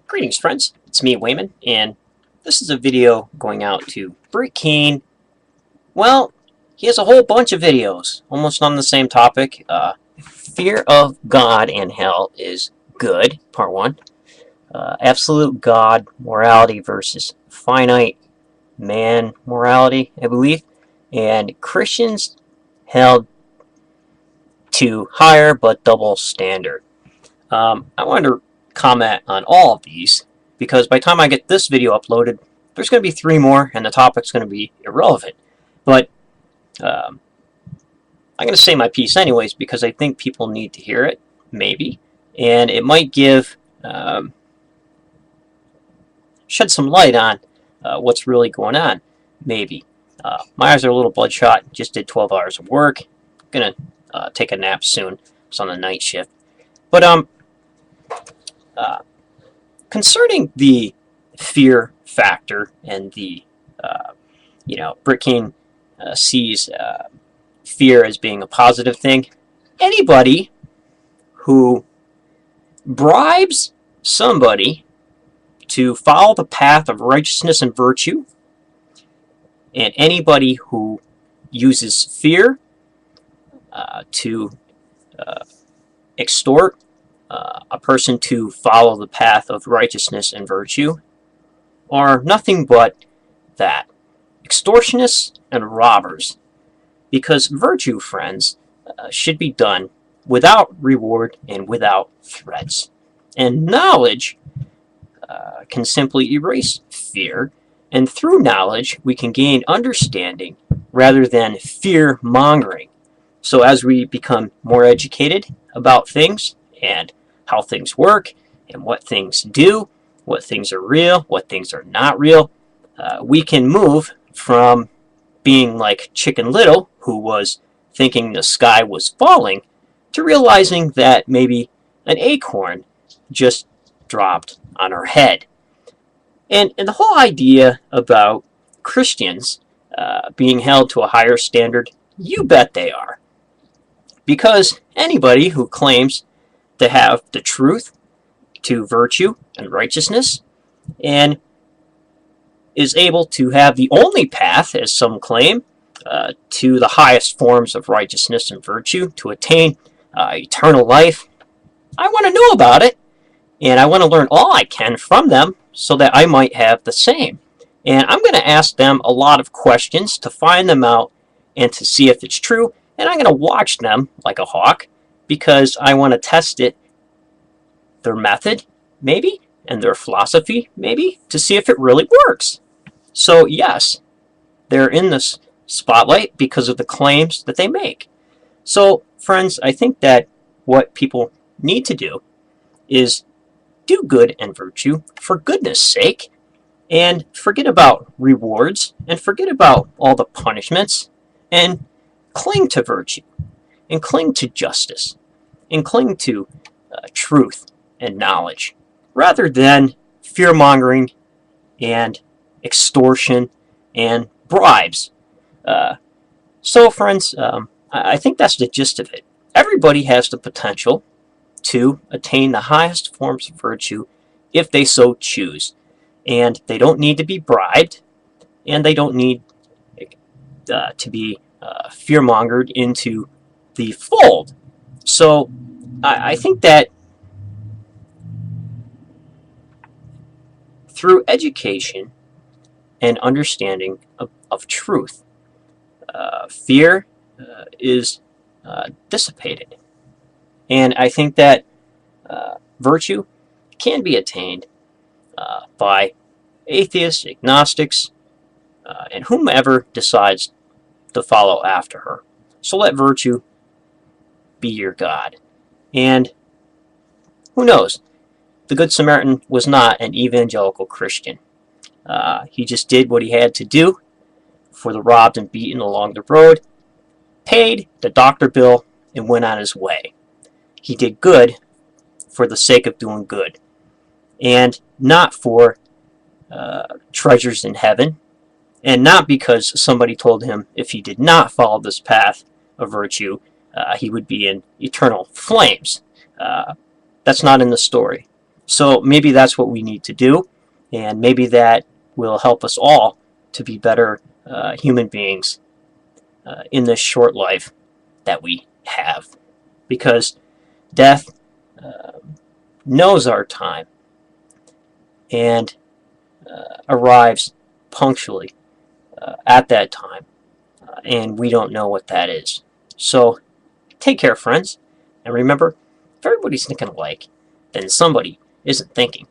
Greetings, friends. It's me, Wayman, and this is a video going out to Britt Kane. Well, he has a whole bunch of videos, almost on the same topic. Fear of God and Hell is Good, Part 1. Absolute God morality versus finite man morality, I believe. And Christians held to higher but double standard. I wanted to comment on all of these because by the time I get this video uploaded, there's going to be 3 more and the topic's going to be irrelevant. But I'm going to say my piece anyways because I think people need to hear it, maybe, and it might give shed some light on what's really going on, maybe. My eyes are a little bloodshot, just did 12 hours of work, gonna take a nap soon. It's on the night shift. But concerning the fear factor and the, Britt Kane sees fear as being a positive thing. Anybody who bribes somebody to follow the path of righteousness and virtue, and anybody who uses fear to extort a person to follow the path of righteousness and virtue are nothing but that. Extortionists and robbers. Because virtue, friends, should be done without reward and without threats. And knowledge can simply erase fear, and through knowledge we can gain understanding rather than fear-mongering. So as we become more educated about things and how things work and what things do, what things are real, what things are not real, we can move from being like Chicken Little, who was thinking the sky was falling, to realizing that maybe an acorn just dropped on her head. And the whole idea about Christians being held to a higher standard, you bet they are. Because anybody who claims to have the truth to virtue and righteousness and is able to have the only path, as some claim, to the highest forms of righteousness and virtue to attain eternal life, I want to know about it, and I want to learn all I can from them so that I might have the same. And I'm going to ask them a lot of questions to find them out and to see if it's true, and I'm going to watch them like a hawk because I want to test it, their method, maybe, and their philosophy, maybe, to see if it really works. So yes, they're in this spotlight because of the claims that they make. So friends, I think that what people need to do is do good and virtue for goodness sake, and forget about rewards, and forget about all the punishments, and cling to virtue, and cling to justice, and cling to truth and knowledge, rather than fear-mongering and extortion and bribes. So friends, I think that's the gist of it. Everybody has the potential to attain the highest forms of virtue if they so choose. And they don't need to be bribed, and they don't need to be fear-mongered into the fold. So I think that through education and understanding of truth, fear is dissipated. And I think that virtue can be attained by atheists, agnostics, and whomever decides to follow after her. So let virtue be your God. And who knows? The Good Samaritan was not an evangelical Christian. He just did what he had to do for the robbed and beaten along the road, paid the doctor bill, and went on his way. He did good for the sake of doing good, and not for treasures in heaven, and not because somebody told him if he did not follow this path of virtue, he would be in eternal flames. That's not in the story. So maybe that's what we need to do, and maybe that will help us all to be better human beings in this short life that we have. Because death knows our time and arrives punctually at that time, and we don't know what that is. So take care, friends, and remember, if everybody's thinking alike, then somebody isn't thinking.